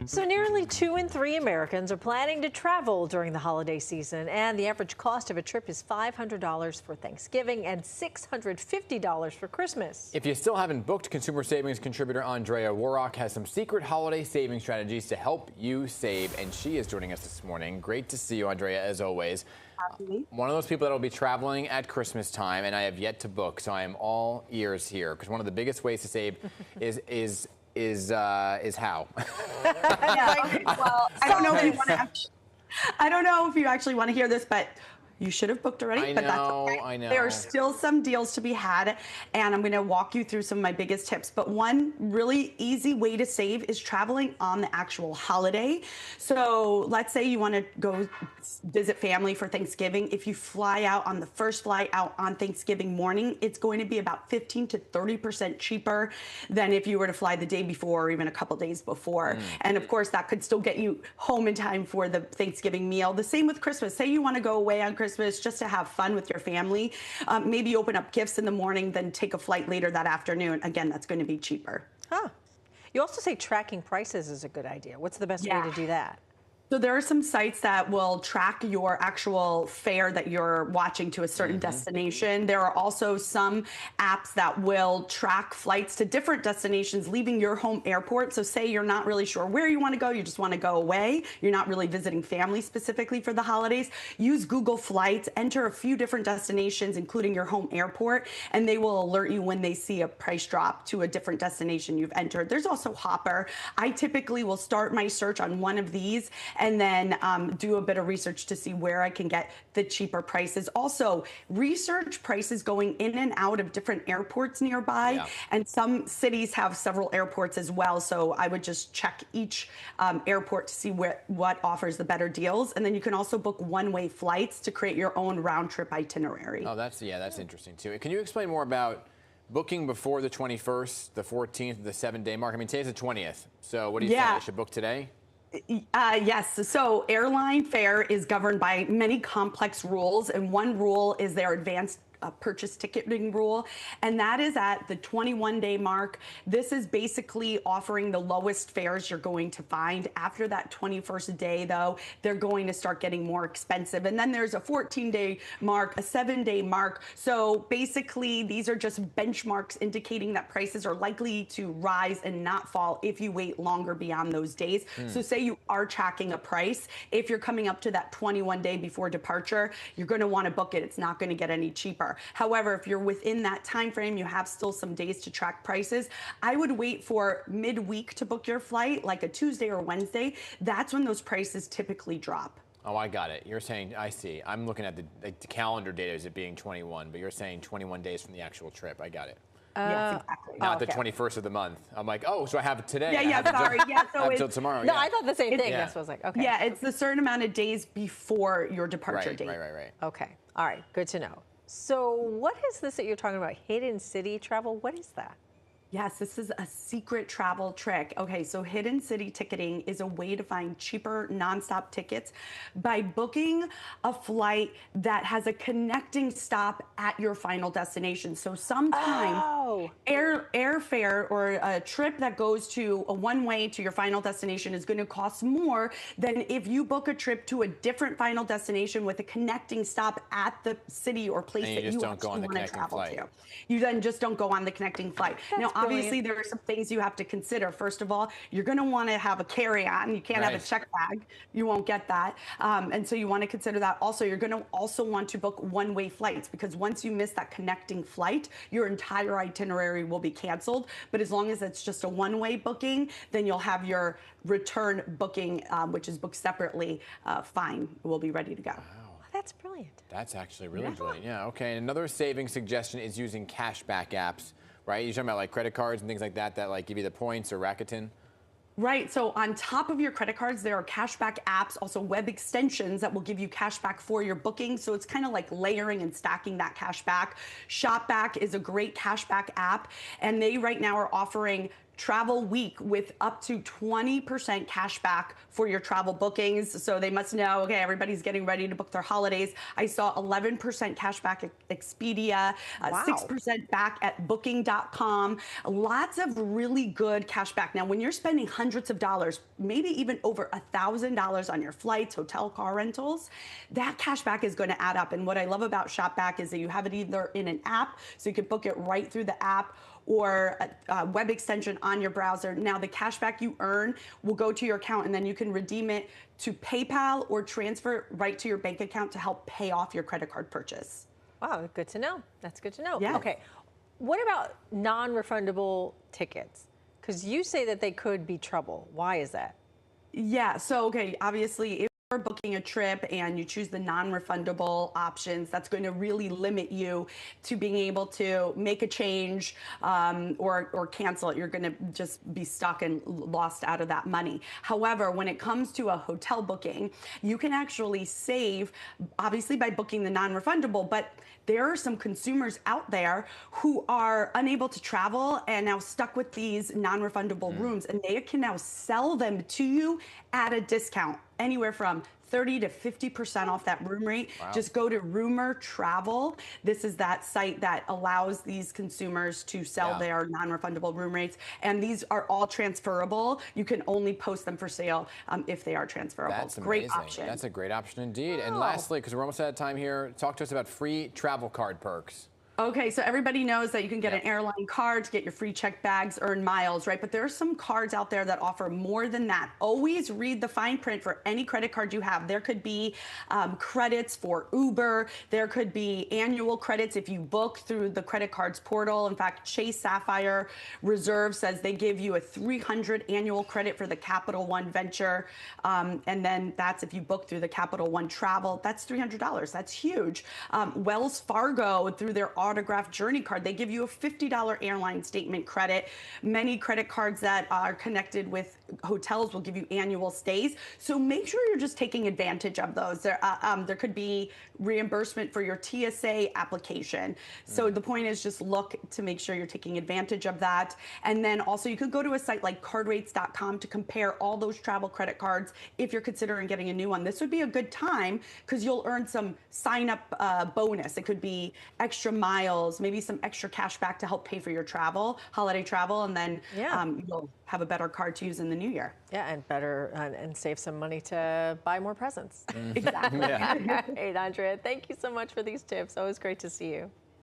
So nearly 2 in 3 Americans are planning to travel during the holiday season, and the average cost of a trip is $500 for Thanksgiving and $650 for Christmas. If you still haven't booked, consumer savings contributor Andrea Warrock has some secret holiday saving strategies to help you save, and she is joining us this morning. Great to see you, Andrea, as always. One of those people that will be traveling at Christmas time, and I have yet to book, so I am all ears here, because one of the biggest ways to save is how? Yeah, well, I don't know if you want to I don't know if you actually want to hear this, but you should have booked already, but that's okay. I know. There are still some deals to be had, and I'm going to walk you through some of my biggest tips. But one really easy way to save is traveling on the actual holiday. So let's say you want to go visit family for Thanksgiving. If you fly out on the first flight out on Thanksgiving morning, it's going to be about 15 to 30% cheaper than if you were to fly the day before or even a couple days before. And of course, that could still get you home in time for the Thanksgiving meal. The same with Christmas. Say you want to go away on Christmas just to have fun with your family. Maybe open up gifts in the morning, then take a flight later that afternoon. Again, that's going to be cheaper. You also say tracking prices is a good idea. What's the best way to do that? So there are some sites that will track your actual fare that you're watching to a certain destination. There are also some apps that will track flights to different destinations leaving your home airport. So say you're not really sure where you want to go, you just want to go away, you're not really visiting family specifically for the holidays, use Google Flights, enter a few different destinations, including your home airport, and they will alert you when they see a price drop to a different destination you've entered. There's also Hopper. I typically will start my search on one of these and then do a bit of research to see where I can get the cheaper prices. Also, research prices going in and out of different airports nearby, and some cities have several airports as well, so I would just check each airport to see what offers the better deals, and then you can also book one-way flights to create your own round-trip itinerary. Oh, that's interesting too. Can you explain more about booking before the 21st, the 14th, the 7-day mark? I mean, today's the 20th, so what do you think? I should book today? Yes. So airline fare is governed by many complex rules, and one rule is their advanced purchase ticketing rule, and that is at the 21-day mark. This is basically offering the lowest fares you're going to find. After that 21st day, though, they're going to start getting more expensive. And then there's a 14-day mark, a 7-day mark. So basically, these are just benchmarks indicating that prices are likely to rise and not fall if you wait longer beyond those days. So say you are tracking a price, if you're coming up to that 21-day before departure, you're going to want to book it. It's not going to get any cheaper. However, if you're within that time frame, you have still some days to track prices. I would wait for midweek to book your flight, like a Tuesday or Wednesday. That's when those prices typically drop. Oh, I got it. You're saying, I see. I'm looking at the calendar data as it being 21, but you're saying 21 days from the actual trip. I got it. Yes, exactly. Not the 21st of the month. I'm like, oh, so I have it today. Sorry. So until tomorrow. No, I thought the same thing. That's what I was like, okay. Yeah, it's a certain amount of days before your departure date. Right. Okay. All right. Good to know. So what is this that you're talking about? Hidden city travel? What is that? Yes, this is a secret travel trick. Okay, so hidden city ticketing is a way to find cheaper nonstop tickets by booking a flight that has a connecting stop at your final destination. So sometimes airfare or a trip that goes to a one-way to your final destination is going to cost more than if you book a trip to a different final destination with a connecting stop at the city or place that you actually want to travel to. You then just don't go on the connecting flight. Now, obviously, there are some things you have to consider. First of all, you're going to want to have a carry-on. You can't have a check bag. You won't get that. And so you want to consider that. Also, you're going to also want to book one-way flights, because once you miss that connecting flight, your entire itinerary will be canceled. But as long as it's just a one-way booking, then you'll have your return booking, which is booked separately, fine. We'll be ready to go. That's brilliant. That's actually really brilliant. Yeah, okay. And another saving suggestion is using cashback apps, right? You're talking about like credit cards and things like that that like give you the points or Rakuten? Right. So on top of your credit cards, there are cashback apps, also web extensions that will give you cashback for your booking. So it's kind of like layering and stacking that cashback. Shopback is a great cashback app, and they right now are offering travel week with up to 20% cash back for your travel bookings. So they must know, okay, everybody's getting ready to book their holidays. I saw 11% cash back at Expedia, Wow. 6% back at booking.com. Lots of really good cash back. Now, when you're spending hundreds of dollars, maybe even over $1,000 on your flights, hotel, car rentals, that cash back is going to add up. And what I love about ShopBack is that you have it either in an app, so you can book it right through the app, or a web extension on your browser. Now the cash back you earn will go to your account, and then you can redeem it to PayPal or transfer right to your bank account to help pay off your credit card purchase. Wow, good to know. That's good to know. Yeah. Okay, what about non-refundable tickets? Because you say that they could be trouble. Why is that? Yeah, so okay, obviously if you're booking a trip and you choose the non-refundable options, that's going to really limit you to being able to make a change or cancel it. You're going to just be stuck and lost out of that money. However, when it comes to a hotel booking, you can actually save, obviously by booking the non-refundable, but there are some consumers out there who are unable to travel and now stuck with these non-refundable rooms, and they can now sell them to you at a discount, anywhere from 30 to 50% off that room rate. Wow. Just go to Rumor Travel. This is that site that allows these consumers to sell their non-refundable room rates. And these are all transferable. You can only post them for sale if they are transferable. That's great amazing. option. That's a great option indeed. Wow. And lastly, because we're almost out of time here, talk to us about free travel card perks. Okay, so everybody knows that you can get an airline card to get your free checked bags, earn miles, right? But there are some cards out there that offer more than that. Always read the fine print for any credit card you have. There could be credits for Uber. There could be annual credits if you book through the credit cards portal. In fact, Chase Sapphire Reserve says they give you a 300 annual credit for the Capital One venture. And then that's if you book through the Capital One travel, that's $300. That's huge. Wells Fargo, through their autographed Journey card, they give you a $50 airline statement credit. Many credit cards that are connected with hotels will give you annual stays. So make sure you're just taking advantage of those. There could be reimbursement for your TSA application. So the point is just look to make sure you're taking advantage of that. And then also you could go to a site like cardrates.com to compare all those travel credit cards if you're considering getting a new one. This would be a good time because you'll earn some sign up bonus. It could be extra miles, maybe some extra cash back to help pay for your travel, holiday travel, and then you'll have a better card to use in the new year. Yeah, and better and save some money to buy more presents. Exactly. Hey, Andrea, thank you so much for these tips. Always great to see you.